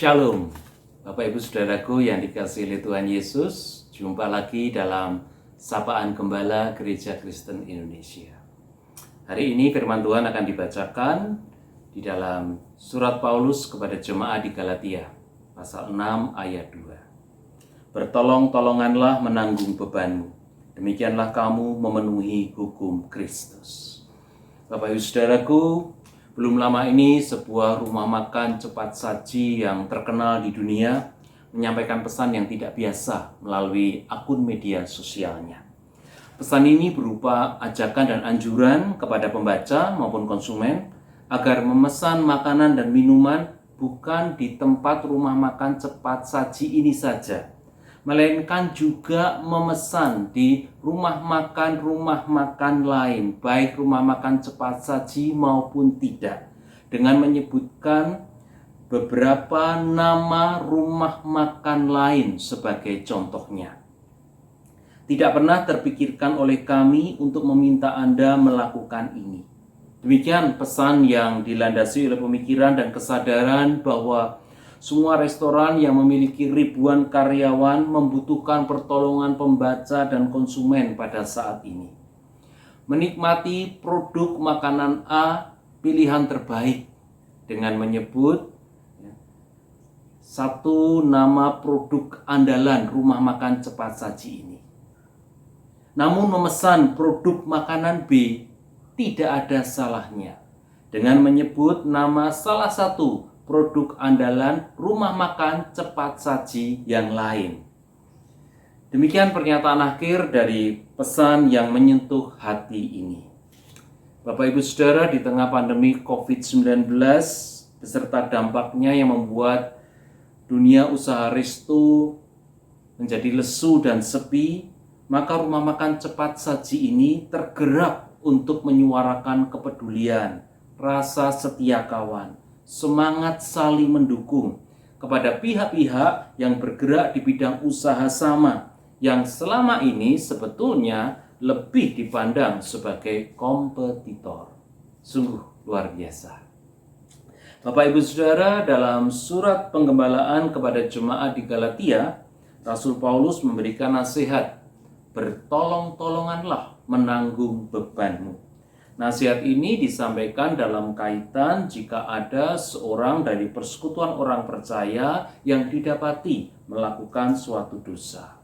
Shalom, Bapak Ibu Saudaraku yang dikasihi oleh Tuhan Yesus. Jumpa lagi dalam Sapaan Gembala Gereja Kristen Indonesia. Hari ini firman Tuhan akan dibacakan di dalam surat Paulus kepada jemaat di Galatia, pasal 6 ayat 2. Bertolong-tolonganlah menanggung bebanmu, demikianlah kamu memenuhi hukum Kristus. Bapak Ibu Saudaraku, belum lama ini sebuah rumah makan cepat saji yang terkenal di dunia menyampaikan pesan yang tidak biasa melalui akun media sosialnya. Pesan ini berupa ajakan dan anjuran kepada pembaca maupun konsumen agar memesan makanan dan minuman bukan di tempat rumah makan cepat saji ini saja, melainkan juga memesan di rumah makan lain, baik rumah makan cepat saji maupun tidak, dengan menyebutkan beberapa nama rumah makan lain sebagai contohnya. Tidak pernah terpikirkan oleh kami untuk meminta Anda melakukan ini. Demikian pesan yang dilandasi oleh pemikiran dan kesadaran bahwa semua restoran yang memiliki ribuan karyawan membutuhkan pertolongan pembaca dan konsumen pada saat ini. Menikmati produk makanan A pilihan terbaik dengan menyebut satu nama produk andalan rumah makan cepat saji ini. Namun memesan produk makanan B tidak ada salahnya dengan menyebut nama salah satu produk andalan rumah makan cepat saji yang lain. Demikian pernyataan akhir dari pesan yang menyentuh hati ini. Bapak Ibu Saudara, di tengah pandemi COVID-19 beserta dampaknya yang membuat dunia usaha resto menjadi lesu dan sepi, maka rumah makan cepat saji ini tergerak untuk menyuarakan kepedulian, rasa setia kawan, semangat saling mendukung kepada pihak-pihak yang bergerak di bidang usaha sama yang selama ini sebetulnya lebih dipandang sebagai kompetitor. Sungguh luar biasa. Bapak Ibu Saudara, dalam surat penggembalaan kepada jemaat di Galatia, Rasul Paulus memberikan nasihat, bertolong-tolonganlah menanggung bebanmu. Nasihat ini disampaikan dalam kaitan jika ada seorang dari persekutuan orang percaya yang didapati melakukan suatu dosa.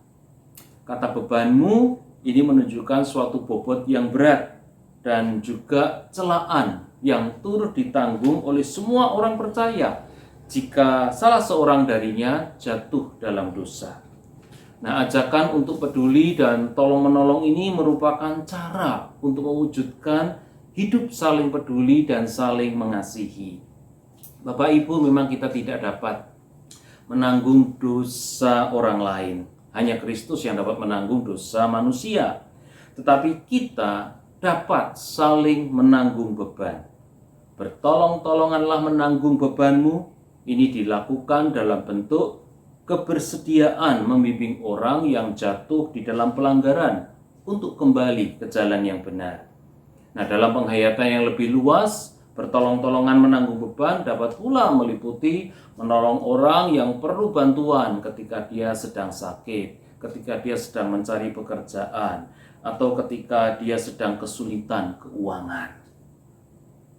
Kata bebanmu ini menunjukkan suatu bobot yang berat dan juga celaan yang turut ditanggung oleh semua orang percaya jika salah seorang darinya jatuh dalam dosa. Nah, ajakan untuk peduli dan tolong-menolong ini merupakan cara untuk mewujudkan hidup saling peduli dan saling mengasihi. Bapak Ibu, memang kita tidak dapat menanggung dosa orang lain. Hanya Kristus yang dapat menanggung dosa manusia. Tetapi kita dapat saling menanggung beban. Bertolong-tolonganlah menanggung bebanmu. Ini dilakukan dalam bentuk kebersediaan membimbing orang yang jatuh di dalam pelanggaran untuk kembali ke jalan yang benar. Nah, dalam penghayatan yang lebih luas, bertolong-tolongan menanggung beban dapat pula meliputi menolong orang yang perlu bantuan ketika dia sedang sakit, ketika dia sedang mencari pekerjaan, atau ketika dia sedang kesulitan keuangan.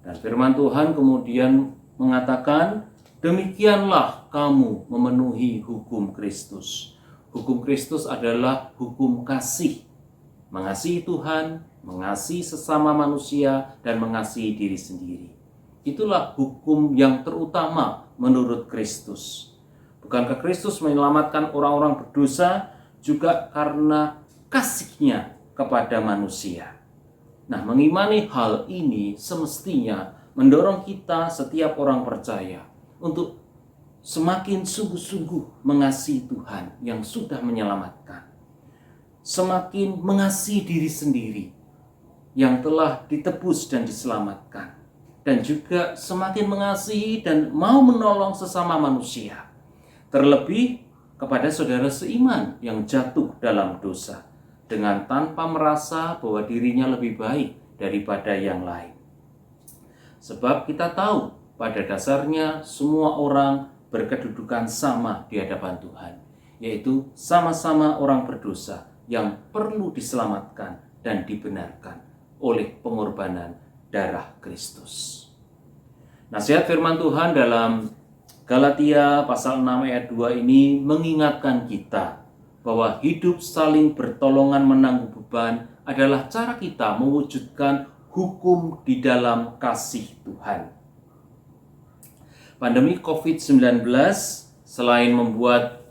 Dan firman Tuhan kemudian mengatakan, demikianlah kamu memenuhi hukum Kristus. Hukum Kristus adalah hukum kasih. Mengasihi Tuhan, mengasihi sesama manusia, dan mengasihi diri sendiri. Itulah hukum yang terutama menurut Kristus. Bukankah Kristus menyelamatkan orang-orang berdosa juga karena kasih-Nya kepada manusia? Nah, mengimani hal ini semestinya mendorong kita setiap orang percaya untuk semakin sungguh-sungguh mengasihi Tuhan yang sudah menyelamatkan. Semakin mengasihi diri sendiri yang telah ditebus dan diselamatkan. Dan juga semakin mengasihi dan mau menolong sesama manusia. Terlebih kepada saudara seiman yang jatuh dalam dosa, dengan tanpa merasa bahwa dirinya lebih baik daripada yang lain. Sebab kita tahu pada dasarnya semua orang berkedudukan sama di hadapan Tuhan, yaitu sama-sama orang berdosa yang perlu diselamatkan dan dibenarkan oleh pengorbanan darah Kristus. Nasihat firman Tuhan dalam Galatia pasal 6 ayat 2 ini mengingatkan kita bahwa hidup saling bertolongan menanggung beban adalah cara kita mewujudkan hukum di dalam kasih Tuhan. Pandemi COVID-19 selain membuat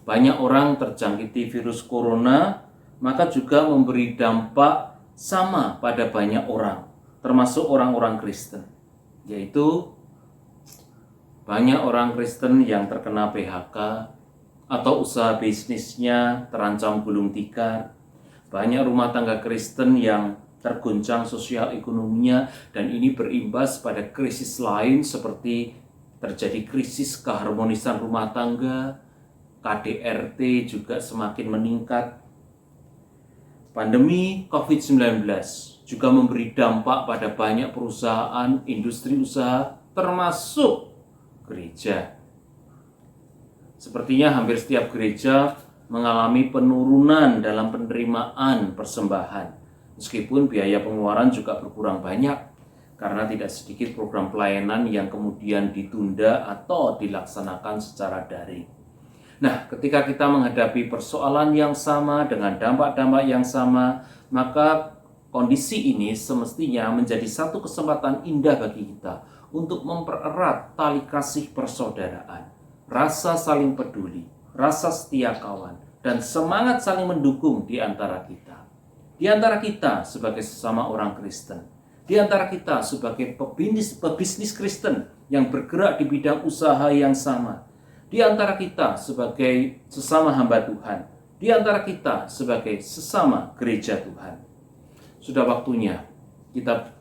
banyak orang terjangkiti virus corona, maka juga memberi dampak sama pada banyak orang, termasuk orang-orang Kristen, yaitu banyak orang Kristen yang terkena PHK atau usaha bisnisnya terancam gulung tikar, banyak rumah tangga Kristen yang terguncang sosial ekonominya, dan ini berimbas pada krisis lain seperti terjadi krisis keharmonisan rumah tangga, KDRT juga semakin meningkat. Pandemi COVID-19 juga memberi dampak pada banyak perusahaan, industri usaha, termasuk gereja. Sepertinya hampir setiap gereja mengalami penurunan dalam penerimaan persembahan, meskipun biaya pengeluaran juga berkurang banyak karena tidak sedikit program pelayanan yang kemudian ditunda atau dilaksanakan secara daring. Nah, ketika kita menghadapi persoalan yang sama dengan dampak-dampak yang sama, maka kondisi ini semestinya menjadi satu kesempatan indah bagi kita untuk mempererat tali kasih persaudaraan, rasa saling peduli, rasa setia kawan, dan semangat saling mendukung di antara kita. Di antara kita sebagai sesama orang Kristen, di antara kita sebagai pebisnis Kristen yang bergerak di bidang usaha yang sama, di antara kita sebagai sesama hamba Tuhan, di antara kita sebagai sesama gereja Tuhan. Sudah waktunya kita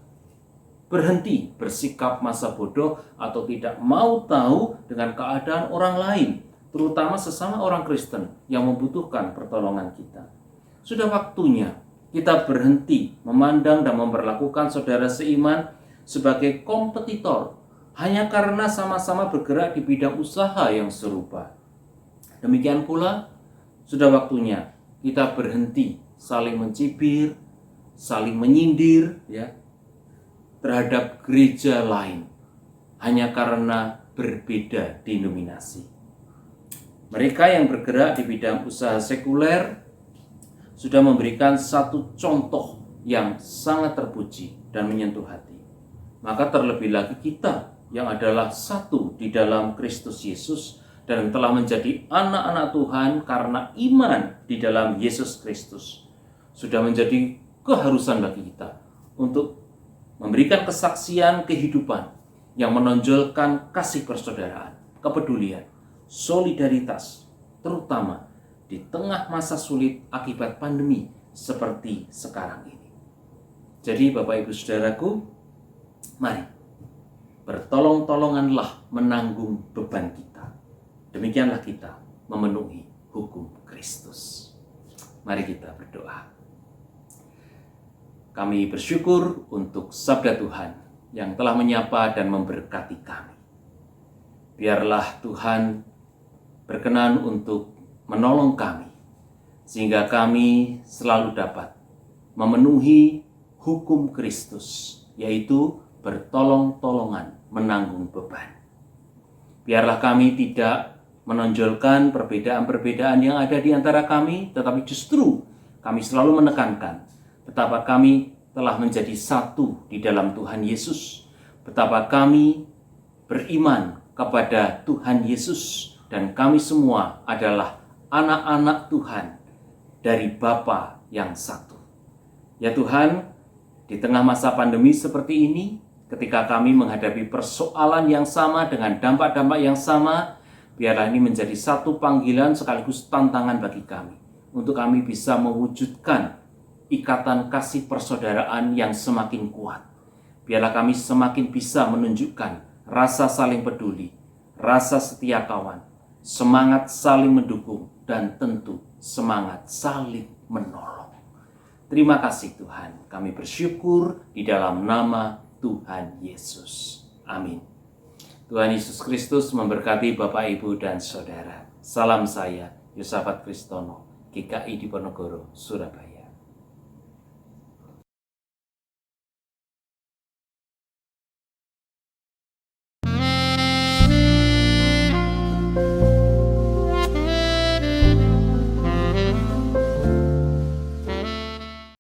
berhenti bersikap masa bodoh atau tidak mau tahu dengan keadaan orang lain, terutama sesama orang Kristen yang membutuhkan pertolongan kita. Sudah waktunya kita berhenti memandang dan memperlakukan saudara seiman sebagai kompetitor hanya karena sama-sama bergerak di bidang usaha yang serupa. Demikian pula, sudah waktunya kita berhenti saling mencibir, saling menyindir terhadap gereja lain hanya karena berbeda denominasi. Mereka yang bergerak di bidang usaha sekuler sudah memberikan satu contoh yang sangat terpuji dan menyentuh hati. Maka terlebih lagi kita yang adalah satu di dalam Kristus Yesus dan telah menjadi anak-anak Tuhan karena iman di dalam Yesus Kristus, sudah menjadi keharusan bagi kita untuk memberikan kesaksian kehidupan yang menonjolkan kasih persaudaraan, kepedulian, solidaritas, terutama di tengah masa sulit akibat pandemi seperti sekarang ini. Jadi Bapak Ibu Saudaraku, mari bertolong-tolonganlah menanggung beban kita. Demikianlah kita memenuhi hukum Kristus. Mari kita berdoa. Kami bersyukur untuk sabda Tuhan yang telah menyapa dan memberkati kami. Biarlah Tuhan berkenan untuk menolong kami, sehingga kami selalu dapat memenuhi hukum Kristus, yaitu bertolong-tolongan menanggung beban. Biarlah kami tidak menonjolkan perbedaan-perbedaan yang ada di antara kami, tetapi justru kami selalu menekankan betapa kami telah menjadi satu di dalam Tuhan Yesus, betapa kami beriman kepada Tuhan Yesus, dan kami semua adalah anak-anak Tuhan dari Bapa yang satu. Ya Tuhan, di tengah masa pandemi seperti ini, ketika kami menghadapi persoalan yang sama dengan dampak-dampak yang sama, biarlah ini menjadi satu panggilan sekaligus tantangan bagi kami, untuk kami bisa mewujudkan ikatan kasih persaudaraan yang semakin kuat. Biarlah kami semakin bisa menunjukkan rasa saling peduli, rasa setia kawan, semangat saling mendukung, dan tentu semangat saling menolong. Terima kasih Tuhan, kami bersyukur di dalam nama Tuhan Yesus. Amin. Tuhan Yesus Kristus memberkati Bapak, Ibu, dan Saudara. Salam saya, Yosafat Kristono, GKI Diponegoro, Surabaya.